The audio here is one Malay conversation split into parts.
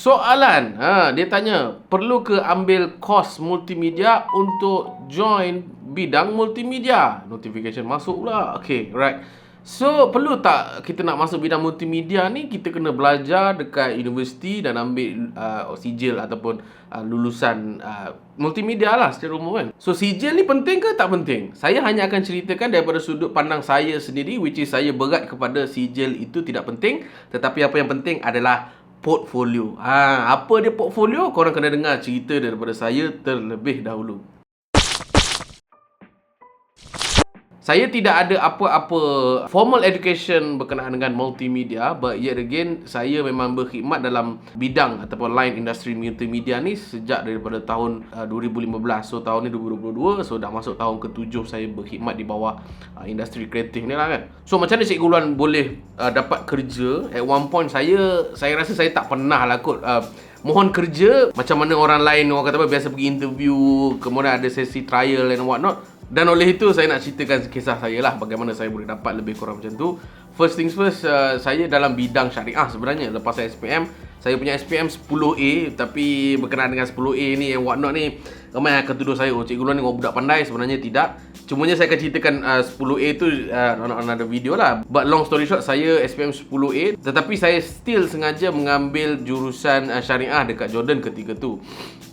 Soalan, dia tanya, perlu ke ambil kos multimedia untuk join bidang multimedia? Notification masuk pula. Okay, right. So, perlu tak kita nak masuk bidang multimedia ni, kita kena belajar dekat universiti dan ambil sijil ataupun lulusan multimedia lah secara umum kan. So, sijil ni penting ke tak penting? Saya hanya akan ceritakan daripada sudut pandang saya sendiri, which is saya berat kepada sijil itu tidak penting. Tetapi apa yang penting adalah portfolio. Apa dia portfolio? Korang kena dengar cerita daripada saya terlebih dahulu. Saya tidak ada apa-apa formal education berkenaan dengan multimedia, but yet again, saya memang berkhidmat dalam bidang ataupun line industri multimedia ni sejak daripada tahun 2015. So, tahun ni 2022, so dah masuk tahun ke-7 saya berkhidmat di bawah industri kreatif ni lah kan. So, macam mana Cikgu Luan boleh dapat kerja? At one point, saya rasa saya tak pernah lah kot mohon kerja macam mana orang lain, orang kata apa, biasa pergi interview, kemudian ada sesi trial and what not. Dan oleh itu saya nak ceritakan kisah saya lah, bagaimana saya boleh dapat lebih kurang macam tu. First things first, saya dalam bidang syariah sebenarnya. Lepas saya SPM, saya punya SPM 10A, tapi berkenaan dengan 10A ni and what not ni, ramai akan tuduh saya, Cikgu Luan ni orang budak pandai. Sebenarnya tidak. Cumanya saya akan ceritakan 10A tu on another video lah. But long story short, saya SPM 10A, tetapi saya still sengaja mengambil jurusan syariah dekat Jordan ketika tu.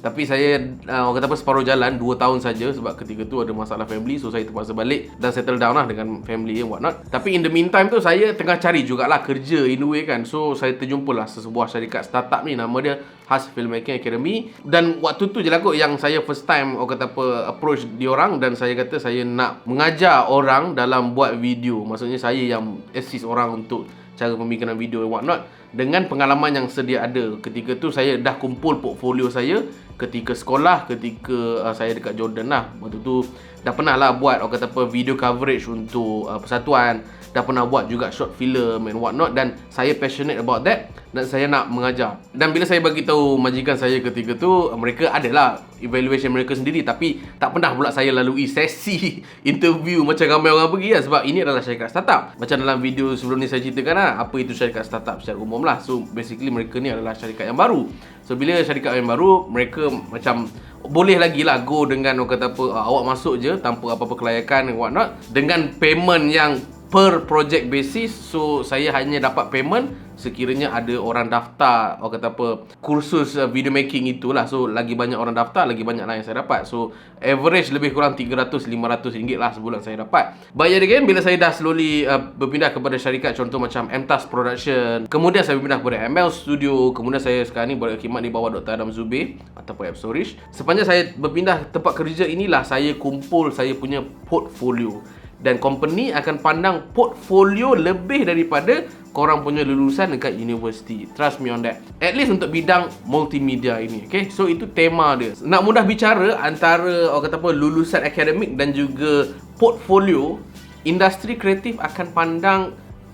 Tapi saya orang kata apa, separuh jalan 2 tahun saja, sebab ketika tu ada masalah family. So saya terpaksa balik dan settle down lah dengan family and what not. Tapi in the meantime tu, saya tengah cari jugalah kerja in a way kan. So saya terjumpalah sebuah syarikat startup ni, nama dia Has Filmmaking Academy. Dan waktu tu je lah kot yang saya first time orang kata apa, approach diorang. Dan saya kata saya nak mengajar orang dalam buat video. Maksudnya saya yang assist orang untuk cara pembikinan video and what not, dengan pengalaman yang sedia ada. Ketika tu saya dah kumpul portfolio saya ketika sekolah, ketika saya dekat Jordan lah. Waktu tu dah pernah lah buat orang kata apa, video coverage untuk persatuan, dah pernah buat juga short film and what not. Dan saya passionate about that dan saya nak mengajar. Dan bila saya bagi tahu majikan saya ketika tu, mereka adalah evaluation mereka sendiri, tapi tak pernah pula saya lalui sesi interview macam ramai orang pergi lah. Sebab ini adalah syarikat startup. Macam dalam video sebelum ni saya ceritakan lah, apa itu syarikat startup secara umum lah. So basically mereka ni adalah syarikat yang baru. So bila syarikat yang baru, mereka macam boleh lagi lah go dengan orang kata apa, awak masuk je tanpa apa-apa kelayakan and what not, dengan payment yang per project basis. So saya hanya dapat payment sekiranya ada orang daftar orang kata apa, kursus video making itulah. So lagi banyak orang daftar, lagi banyak lah yang saya dapat. So average lebih kurang 300-500 ringgit lah sebulan saya dapat. But yet again, bila saya dah slowly berpindah kepada syarikat contoh macam MTAS Production, kemudian saya berpindah kepada ML Studio, kemudian saya sekarang ni berkhidmat di bawah Dr. Adam Zubir ataupun Epsorish. Sepanjang saya berpindah tempat kerja inilah saya kumpul saya punya portfolio. Dan company akan pandang portfolio lebih daripada korang punya lulusan dekat universiti. Trust me on that. At least untuk bidang multimedia ini. Okay? So itu tema dia. Nak mudah bicara, antara orang kata apa, lulusan akademik dan juga portfolio, industri kreatif akan pandang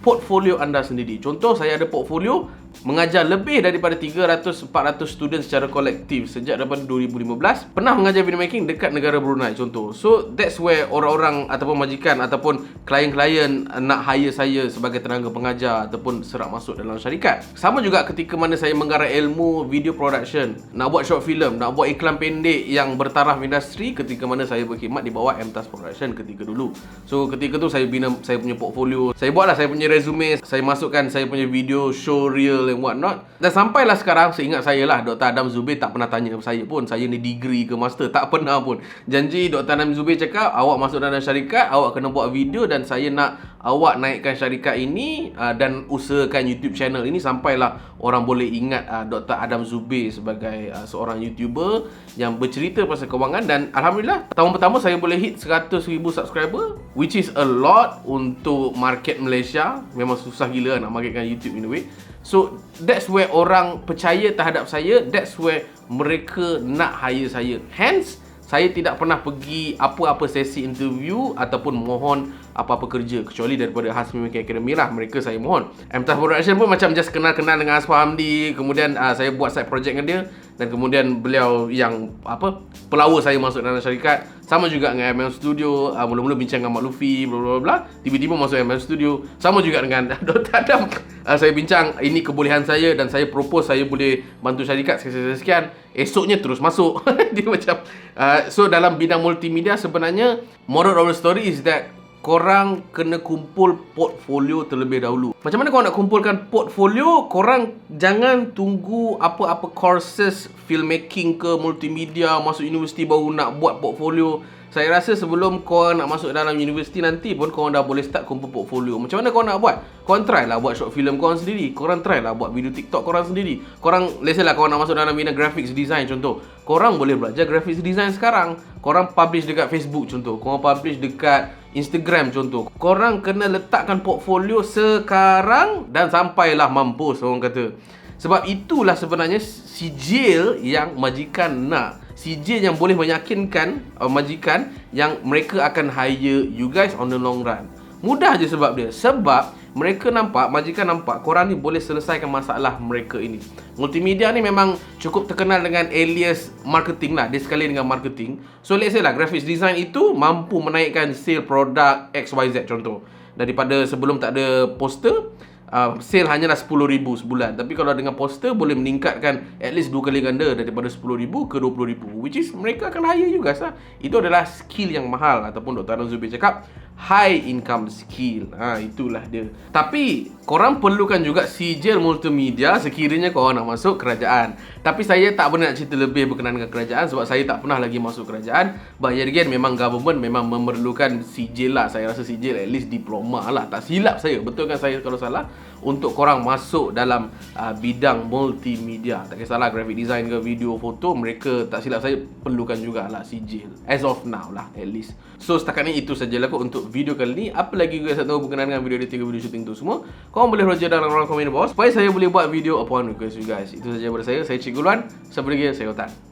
portfolio anda sendiri. Contoh, saya ada portfolio mengajar lebih daripada 300-400 student secara kolektif sejak daripada 2015. Pernah mengajar video making dekat negara Brunei contoh. So that's where orang-orang ataupun majikan ataupun klien-klien nak hire saya sebagai tenaga pengajar ataupun serap masuk dalam syarikat. Sama juga ketika mana saya menggarap ilmu video production, nak buat short film, nak buat iklan pendek yang bertaraf industri, ketika mana saya berkhidmat di bawah MTAS Production ketika dulu. So ketika tu saya bina saya punya portfolio, saya buatlah saya punya resume, saya masukkan saya punya video show reel and what not. Dan sampailah sekarang, seingat saya lah, Dr. Adam Zubir tak pernah tanya saya pun saya ni degree ke master, tak pernah pun. Janji Dr. Adam Zubir cakap, awak masuk dalam syarikat, awak kena buat video dan saya nak awak naikkan syarikat ini dan usahakan YouTube channel ini sampailah orang boleh ingat Dr. Adam Zubir sebagai seorang YouTuber yang bercerita pasal kewangan. Dan Alhamdulillah, tahun pertama saya boleh hit 100,000 subscriber, which is a lot untuk market Malaysia. Memang susah gila nak marketkan YouTube in a way. So that's where orang percaya terhadap saya, that's where mereka nak hire saya. Hence, saya tidak pernah pergi apa-apa sesi interview ataupun mohon apa-apa kerja, kecuali daripada Has Filmmaking Academy lah, mereka saya mohon. MTAS Production pun macam just kenal-kenal dengan Asfah Hamdi, kemudian saya buat side project dengan dia. dan kemudian beliau yang pelawa saya masuk dalam syarikat. Sama juga dengan ML Studio, mula-mula bincang dengan Mak Luffy, bla bla bla, tiba-tiba masuk ML Studio. Sama juga dengan Dr. Adam, saya bincang ini kebolehan saya dan saya propose saya boleh bantu syarikat sekian-sekian. Esoknya terus masuk. Dia macam so dalam bidang multimedia sebenarnya moral of the story is that korang kena kumpul portfolio terlebih dahulu. Macam mana korang nak kumpulkan portfolio? Korang jangan tunggu apa-apa courses filmmaking ke multimedia, masuk universiti baru nak buat portfolio. Saya rasa sebelum korang nak masuk dalam universiti nanti pun korang dah boleh start kumpul portfolio. Macam mana korang nak buat? Korang try lah buat short film korang sendiri. Korang try lah buat video TikTok korang sendiri. Korang, let's say lah korang nak masuk dalam bidang graphics design contoh. Korang boleh belajar graphics design sekarang. Korang publish dekat Facebook contoh. Korang publish dekat Instagram contoh. Korang kena letakkan portfolio sekarang dan sampailah mampus orang kata. Sebab itulah sebenarnya sijil yang majikan nak. Sijil yang boleh meyakinkan majikan yang mereka akan hire you guys on the long run. Mudah je sebab dia. Sebab mereka nampak, majikan nampak korang ni boleh selesaikan masalah mereka ini. Multimedia ni memang cukup terkenal dengan alias marketing lah. Dia sekali dengan marketing. So let's say lah graphics design itu mampu menaikkan sale produk XYZ contoh. Daripada sebelum tak ada poster, sale hanyalah 10,000 sebulan. Tapi kalau dengan poster boleh meningkatkan at least 2 kali ganda daripada 10,000 ke 20,000. Which is mereka akan hire you guys lah. Itu adalah skill yang mahal. Ataupun Dr. Adam Zubir cakap high income skill. Itulah dia. Tapi korang perlukan juga sijil multimedia sekiranya korang nak masuk kerajaan. Tapi saya tak pernah nak cerita lebih berkenaan dengan kerajaan sebab saya tak pernah lagi masuk kerajaan. But yet again, memang government memang memerlukan sijil lah. Saya rasa sijil at least diploma lah. Tak silap saya, betul kan saya kalau salah, untuk korang masuk dalam bidang multimedia. Tak kisahlah graphic design ke video foto, mereka tak silap saya perlukan jugalah sijil. As of now lah at least. So setakat ni itu sajalah kot untuk video kali ni. Apa lagi guys nak tahu berkenaan dengan video editing, video shooting tu semua, korang boleh roger dalam ruang komen di bawah supaya saya boleh buat video upon request you guys. Itu saja daripada saya. Saya Cik Guluan. Sampai lagi, saya Otan.